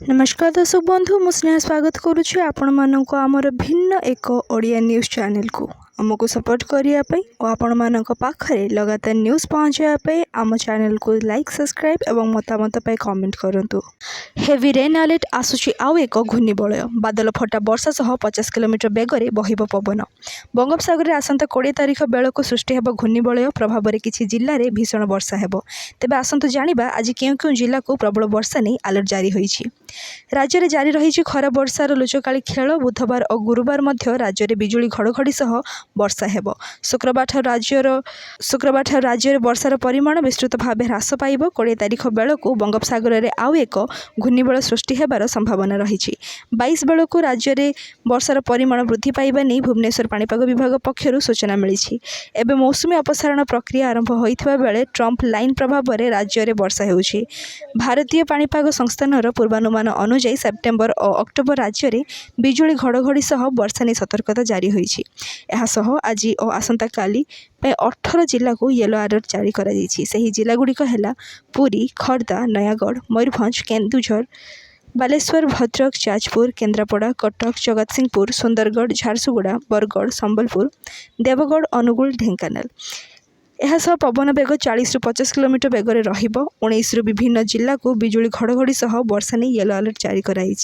नमस्कार दर्शक बंधु मु स्नेहा स्वागत करुच्छी आपण मानक आमर भिन्न एक ओडिया न्यूज चैनल को आमको सपोर्ट करने और आपण मानक पाखरे लगातार न्यूज पहुँचापी आम चैनल को लाइक सब्सक्राइब और मतामत कमेंट करूँ। हेवी रेन अलर्ट आसूची आउ एक घूर्णिबलय बादल फटा वर्षा सह 50 किलोमीटर बेगर बहिब पवन बंगोपसागर में आसंता 20 तारिख बेलू सृष्टि हेब घूर्णिबलय प्रभाव में किसी जिले में भीषण वर्षा हेब। तेबे आसंतु जानिबा आज केउ केउ जिला को प्रबल वर्षा नहीं अलर्ट जारी होईछि। राज्य में जारी रही खराब वर्षार लुचकाली खेल बुधवार और गुरुवार मध्य राज्य में बिजुली घड़घड़ी सह वर्षा हेब। शुक्रवार राज्य में वर्षार परिमाण विस्तृत भाव ह्रास पाइब। 20 तारिख बेलू बंगोपसागर में आउ एक घूर्णिबलय सृष्टि हेबार संभावना रही। 22 बेलू राज्य में वर्षार परिमाण वृद्धि पाइबा नहीं भुवनेश्वर पाणीपाग विभाग पक्षर सूचना मिली। एवं मौसुमी अपसारण प्रक्रिया आरंभ होता बेले ट्रंप लाइन प्रभाव में राज्य में वर्षा होउछि। भारतीय पाणीपाग संस्थानर पूर्वानुमान अनुଯାयी सेप्टेम्बर और अक्टोबर राज्य में बिजुली घड़घड़ी सह वर्षा नहीं सतर्कता जारी होईछि। आज और आसंता काली 18 जिला को येलो अलर्ट जारी करा जाइछि। सही जिला गुड़िक है पुरी, खर्दा, नयागढ़, मयूरभंज, केन्दुझर, बालेश्वर, भद्रक, जाजपुर, केन्द्रापड़ा, कटक, जगतसिंहपुर, सुंदरगढ़, झारसुगुड़ा, बरगढ़, संबलपुर, देवगढ़, अनुगुल, ढेंकानाल। यह पवन बेग 40 ରୁ 50 किलोमीटर बेगर रहिब। 19 विभिन्न जिला को बिजुली घड़घड़ी सह वर्षा नहीं येलो अलर्ट जारी कराई।